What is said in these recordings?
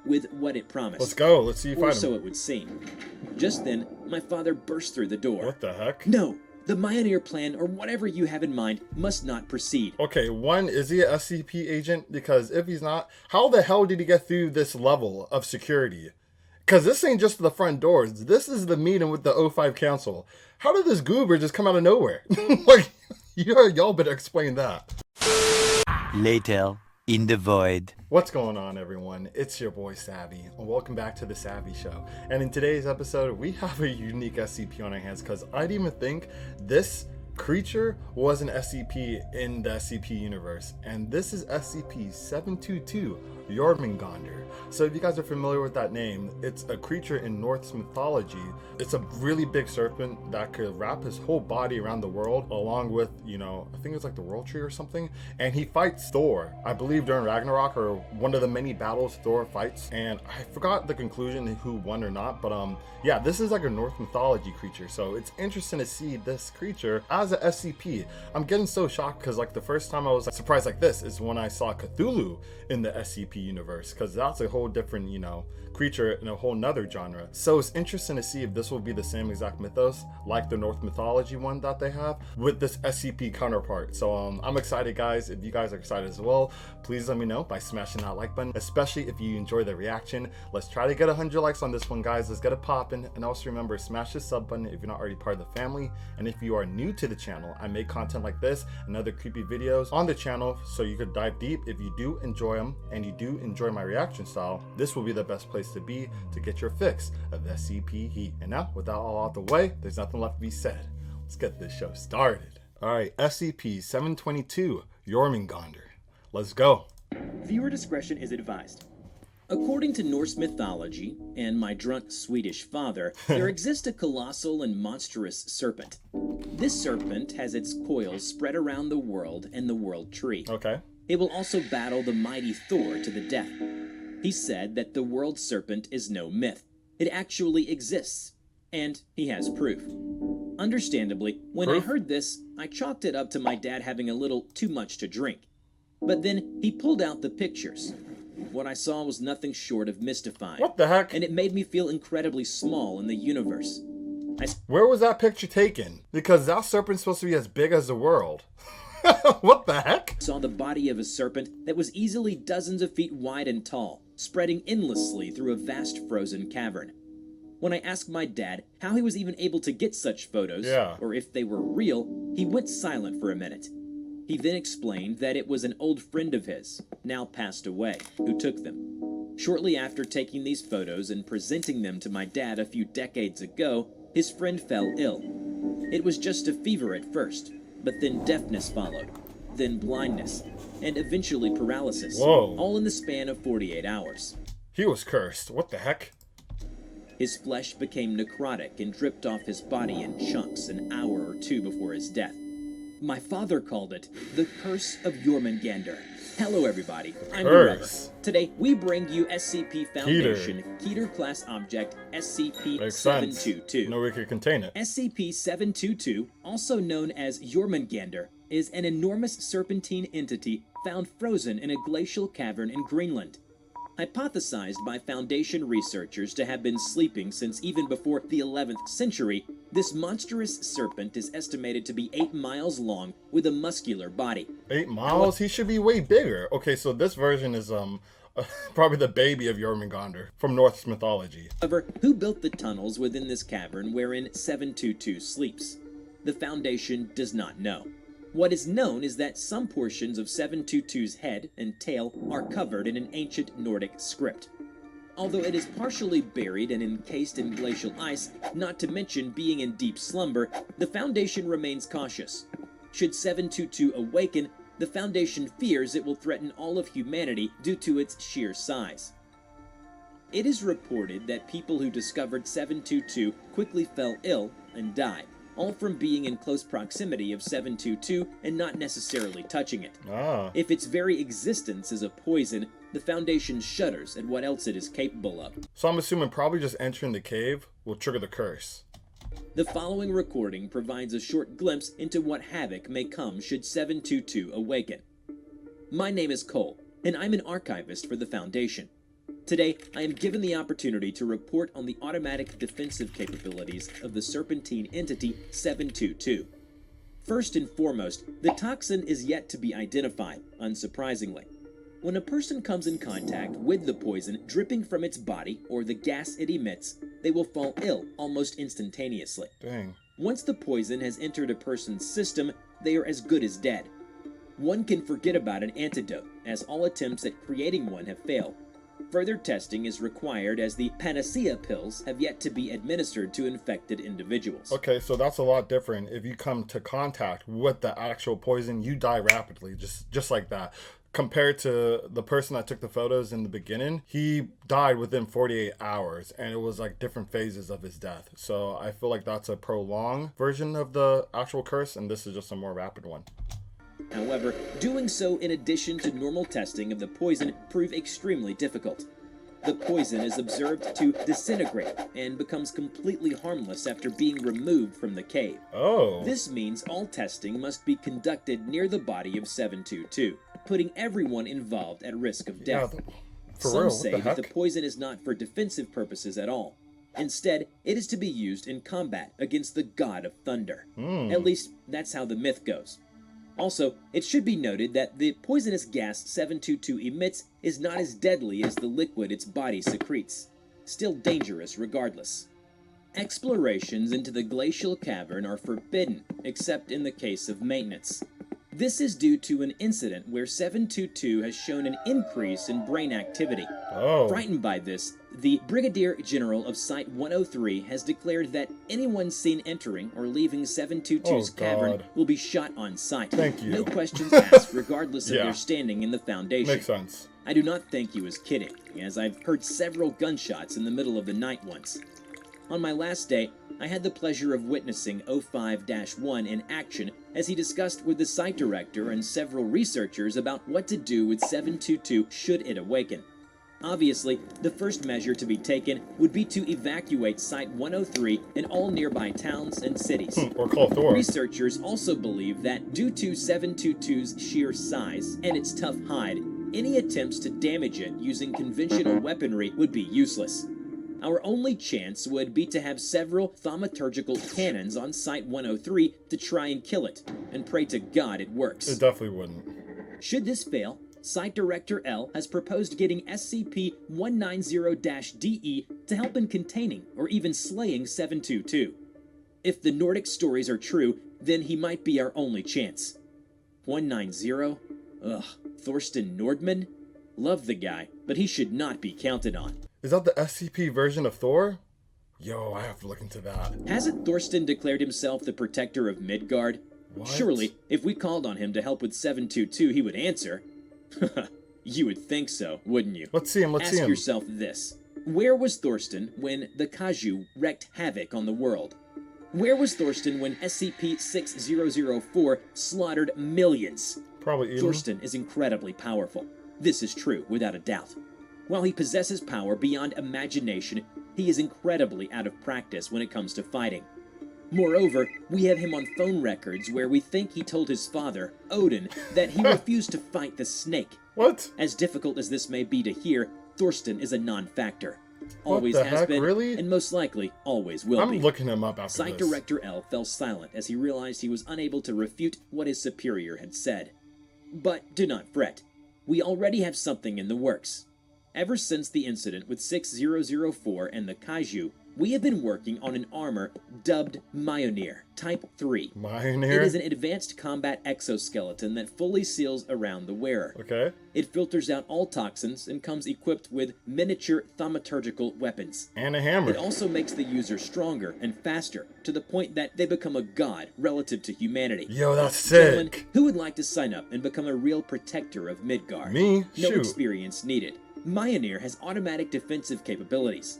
with what it promised. Let's go. Let's see you find him. Or so it would seem. Just then, my father burst through the door. What the heck? No, the Mioneer plan, or whatever you have in mind, must not proceed. Okay, one, is he a SCP agent? Because if he's not, how the hell did he get through this level of security? Because this ain't just the front doors. This is the meeting with the O5 Council. How did this goober just come out of nowhere? Like, y'all better explain that. Later, in the void. What's going on, everyone? It's your boy Savvy, and welcome back to the Savvy Show. And in today's episode, we have a unique SCP on our hands, because I didn't even think this creature was an SCP in the SCP universe. And this is SCP-722 Jörmungandr. So if you guys are familiar with that name, it's a creature in Norse mythology. It's a really big serpent that could wrap his whole body around the world, along with, you know, I think it's like the World Tree or something. And he fights Thor, I believe during Ragnarok, or one of the many battles Thor fights. And I forgot the conclusion, who won or not, but yeah, this is like a Norse mythology creature. So it's interesting to see this creature as a SCP. I'm getting so shocked because like the first time I was surprised like this is when I saw Cthulhu in the SCP universe, because that's a whole different, you know, creature in a whole nother genre. So it's interesting to see if this will be the same exact mythos like the North mythology one that they have with this SCP counterpart. So I'm excited, guys. If you guys are excited as well, please let me know by smashing that like button, especially if you enjoy the reaction. Let's try to get 100 likes on this one, guys. Let's get it popping. And also remember, smash the sub button if you're not already part of the family. And if you are new to the channel, I make content like this and other creepy videos on the channel, so you could dive deep. If you do enjoy them and you do enjoy my reaction style, this will be the best place to be to get your fix of SCP heat. And now, with that all out the way, there's nothing left to be said. Let's get this show started. Alright, SCP-722 Jörmungandr. Let's go. Viewer discretion is advised. According to Norse mythology and my drunk Swedish father, there exists a colossal and monstrous serpent. This serpent has its coils spread around the world and the World Tree. Okay. It will also battle the mighty Thor to the death. He said that the world serpent is no myth. It actually exists, and he has proof. Understandably, when I heard this, I chalked it up to my dad having a little too much to drink. But then he pulled out the pictures. What I saw was nothing short of mystifying. What the heck? And it made me feel incredibly small in the universe. Where was that picture taken? Because that serpent's supposed to be as big as the world. What the heck? Saw the body of a serpent that was easily dozens of feet wide and tall, spreading endlessly through a vast frozen cavern. When I asked my dad how he was even able to get such photos, or if they were real, he went silent for a minute. He then explained that it was an old friend of his, now passed away, who took them. Shortly after taking these photos and presenting them to my dad a few decades ago, his friend fell ill. It was just a fever at first, but then deafness followed, then blindness, and eventually paralysis, all in the span of 48 hours. He was cursed. What the heck? His flesh became necrotic and dripped off his body in chunks an hour or two before his death. My father called it the Curse of Jörmungandr. Hello everybody, I'm TheRubber. Today we bring you SCP Foundation Keter Class Object SCP-722. No way could contain it. SCP-722, also known as Jörmungandr, is an enormous serpentine entity found frozen in a glacial cavern in Greenland. Hypothesized by Foundation researchers to have been sleeping since even before the 11th century, this monstrous serpent is estimated to be 8 miles long with a muscular body. 8 miles? He should be way bigger. Okay, so this version is probably the baby of Jörmungandr from Norse mythology. However, who built the tunnels within this cavern wherein 722 sleeps? The Foundation does not know. What is known is that some portions of 722's head and tail are covered in an ancient Nordic script. Although it is partially buried and encased in glacial ice, not to mention being in deep slumber, the Foundation remains cautious. Should 722 awaken, the Foundation fears it will threaten all of humanity due to its sheer size. It is reported that people who discovered 722 quickly fell ill and died, all from being in close proximity of 722 and not necessarily touching it. If its very existence is a poison, the Foundation shudders at what else it is capable of. So I'm assuming probably just entering the cave will trigger the curse. The following recording provides a short glimpse into what havoc may come should 722 awaken. My name is Cole, and I'm an archivist for the Foundation. Today, I am given the opportunity to report on the automatic defensive capabilities of the serpentine entity 722. First and foremost, the toxin is yet to be identified, unsurprisingly. When a person comes in contact with the poison dripping from its body or the gas it emits, they will fall ill almost instantaneously. Dang. Once the poison has entered a person's system, they are as good as dead. One can forget about an antidote, as all attempts at creating one have failed. Further testing is required as the panacea pills have yet to be administered to infected individuals. Okay, so that's a lot different. If you come to contact with the actual poison, you die rapidly, just like that. Compared to the person that took the photos in the beginning, he died within 48 hours, and it was like different phases of his death. So I feel like that's a prolonged version of the actual curse, and this is just a more rapid one. However, doing so in addition to normal testing of the poison prove extremely difficult. The poison is observed to disintegrate and becomes completely harmless after being removed from the cave. Oh. This means all testing must be conducted near the body of 722, putting everyone involved at risk of death. Yeah, for Some real, say that the poison is not for defensive purposes at all. Instead, it is to be used in combat against the god of thunder. At least, that's how the myth goes. Also, it should be noted that the poisonous gas 722 emits is not as deadly as the liquid its body secretes. Still dangerous regardless. Explorations into the glacial cavern are forbidden, except in the case of maintenance. This is due to an incident where 722 has shown an increase in brain activity. Oh. Frightened by this, the Brigadier General of Site-103 has declared that anyone seen entering or leaving 722's cavern will be shot on sight. Thank you. No questions asked, regardless of their standing in the Foundation. Makes sense. I do not think he was kidding, as I've heard several gunshots in the middle of the night once. On my last day, I had the pleasure of witnessing 05-1 in action as he discussed with the site director and several researchers about what to do with 722 should it awaken. Obviously, the first measure to be taken would be to evacuate Site-103 and all nearby towns and cities. Or call Thor. Researchers also believe that due to 722's sheer size and its tough hide, any attempts to damage it using conventional weaponry would be useless. Our only chance would be to have several thaumaturgical cannons on Site-103 to try and kill it, and pray to God it works. It definitely wouldn't. Should this fail, Site Director L has proposed getting SCP-190-DE to help in containing or even slaying 722. If the Nordic stories are true, then he might be our only chance. 190? Ugh, Thorsten Nordman? Love the guy, but he should not be counted on. Is that the SCP version of Thor? Yo, I have to look into that. Hasn't Thorsten declared himself the protector of Midgard? What? Surely, if we called on him to help with 722, he would answer. You would think so, wouldn't you? Let's see him, let's see him. Ask yourself this. Where was Thorsten when the Kaiju wreaked havoc on the world? Where was Thorsten when SCP-6004 slaughtered millions? Probably eating. Thorsten is incredibly powerful. This is true, without a doubt. While he possesses power beyond imagination, he is incredibly out of practice when it comes to fighting. Moreover, we have him on phone records where we think he told his father, Odin, that he refused to fight the snake. What? As difficult as this may be to hear, Thorsten is a non-factor. What Always the has heck, been, really? and most likely always will be. I'm looking him up after Site this. Director L fell silent as he realized he was unable to refute what his superior had said. But do not fret. We already have something in the works. Ever since the incident with 6004 and the Kaiju, we have been working on an armor dubbed Mjolnir, Type 3. Mjolnir? It is an advanced combat exoskeleton that fully seals around the wearer. Okay. It filters out all toxins and comes equipped with miniature thaumaturgical weapons. And a hammer. It also makes the user stronger and faster, to the point that they become a god relative to humanity. Yo, that's Gentlemen, sick. who would like to sign up and become a real protector of Midgard? Me? No Shoot. experience needed. Mjolnir has automatic defensive capabilities.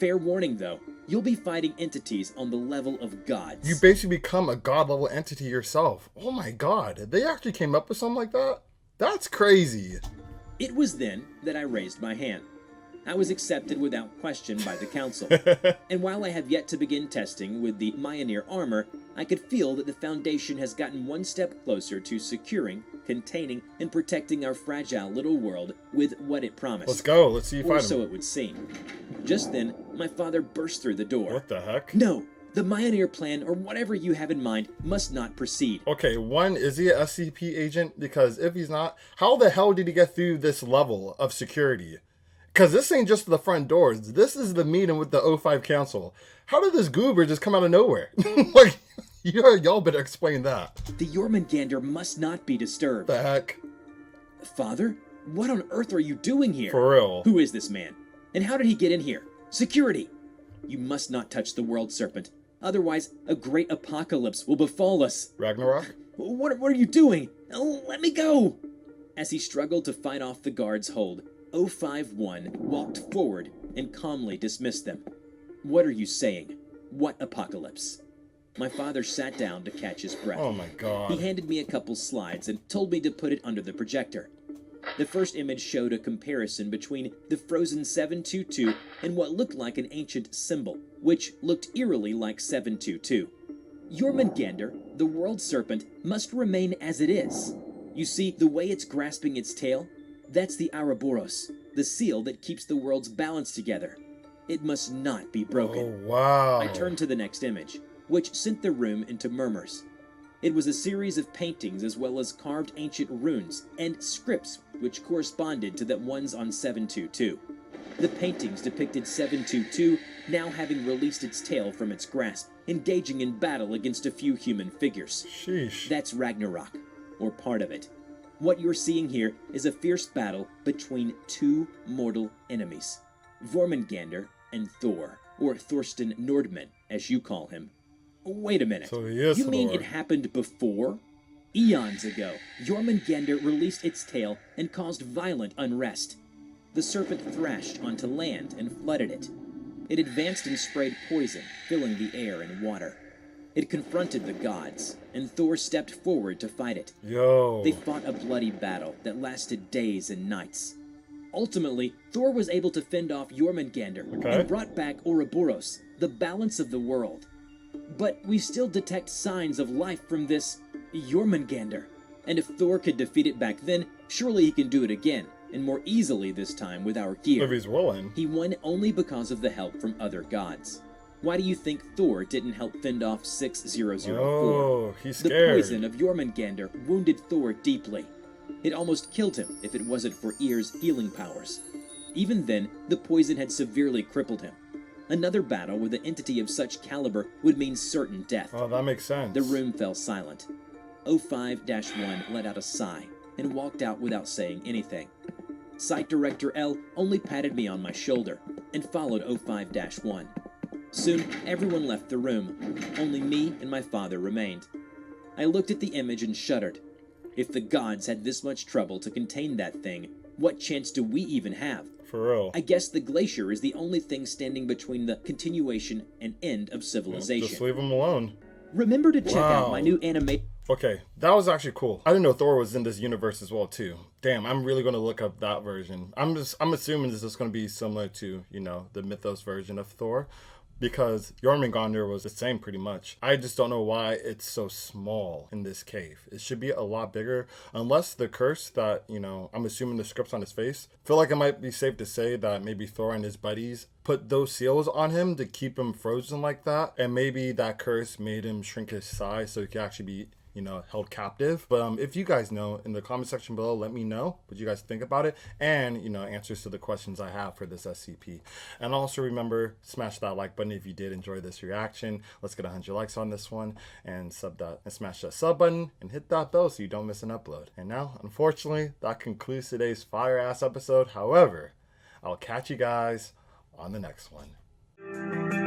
Fair warning though, you'll be fighting entities on the level of gods. You basically become a god-level entity yourself. Oh my god, they actually came up with something like that? That's crazy. It was then that I raised my hand. I was accepted without question by the council. And while I have yet to begin testing with the Mjolnir armor, I could feel that the Foundation has gotten one step closer to securing, containing, and protecting our fragile little world with what it promised. Let's go. Let's see you fight him. Or so it would seem. Just then, my father burst through the door. What the heck? No, the Mjolnir plan, or whatever you have in mind, must not proceed. Okay, one, is he a SCP agent? Because if he's not, how the hell did he get through this level of security? Because this ain't just the front doors. This is the meeting with the O5 Council. How did this goober just come out of nowhere? Like, y'all better explain that. The Jörmungandr must not be disturbed. The heck? Father, what on earth are you doing here? For real. Who is this man? And how did he get in here? Security! You must not touch the world serpent. Otherwise, a great apocalypse will befall us. Ragnarok? What are you doing? Let me go! As he struggled to fight off the guard's hold, 051 walked forward and calmly dismissed them. What are you saying? What apocalypse? My father sat down to catch his breath. Oh my god. He handed me a couple slides and told me to put it under the projector. The first image showed a comparison between the frozen 722 and what looked like an ancient symbol, which looked eerily like 722. Jörmungandr, the world serpent, must remain as it is. You see, the way it's grasping its tail, that's the Ouroboros, the seal that keeps the world's balance together. It must not be broken. Oh, wow. I turned to the next image, which sent the room into murmurs. It was a series of paintings as well as carved ancient runes and scripts which corresponded to the ones on 722. The paintings depicted 722 now having released its tail from its grasp, engaging in battle against a few human figures. Sheesh. That's Ragnarok, or part of it. What you're seeing here is a fierce battle between two mortal enemies, Jörmungandr and Thor, or Thorsten Nordman, as you call him. Wait a minute. So he is You mean Thor. it happened before? Eons ago, Jörmungandr released its tail and caused violent unrest. The serpent thrashed onto land and flooded it. It advanced and sprayed poison, filling the air and water. It confronted the gods, and Thor stepped forward to fight it. Yo. They fought a bloody battle that lasted days and nights. Ultimately, Thor was able to fend off Jörmungandr and brought back Ouroboros, the balance of the world. But we still detect signs of life from this Jörmungandr. And if Thor could defeat it back then, surely he can do it again, and more easily this time with our gear. If he's willing. He won only because of the help from other gods. Why do you think Thor didn't help fend off 6004? Oh, he's The scared. poison of Jörmungandr wounded Thor deeply. It almost killed him if it wasn't for Yr's healing powers. Even then, the poison had severely crippled him. Another battle with an entity of such caliber would mean certain death. Oh, that makes sense. The room fell silent. 05-1 let out a sigh and walked out without saying anything. Site Director L only patted me on my shoulder and followed 05-1. Soon, everyone left the room. Only me and my father remained. I looked at the image and shuddered. If the gods had this much trouble to contain that thing, what chance do we even have? For real. I guess the glacier is the only thing standing between the continuation and end of civilization. Just leave him alone. Remember to check out my new anime. Okay, that was actually cool. I didn't know Thor was in this universe as well too. Damn, I'm really gonna look up that version. I'm assuming this is gonna be similar to, you know, the Mythos version of Thor, because Jörmungandr was the same pretty much. I just don't know why it's so small in this cave. It should be a lot bigger, unless the curse that, you know, I'm assuming the script's on his face. Feel like it might be safe to say that maybe Thor and his buddies put those seals on him to keep him frozen like that, and maybe that curse made him shrink his size so he could actually be, you know, held captive. But if you guys know, in the comment section below, let me know what you guys think about it, and, you know, answers to the questions I have for this SCP. And also remember, smash that like button if you did enjoy this reaction. Let's get 100 likes on this one, and smash that sub button and hit that bell so you don't miss an upload. And now, unfortunately, that concludes today's fire ass episode. However, I'll catch you guys on the next one.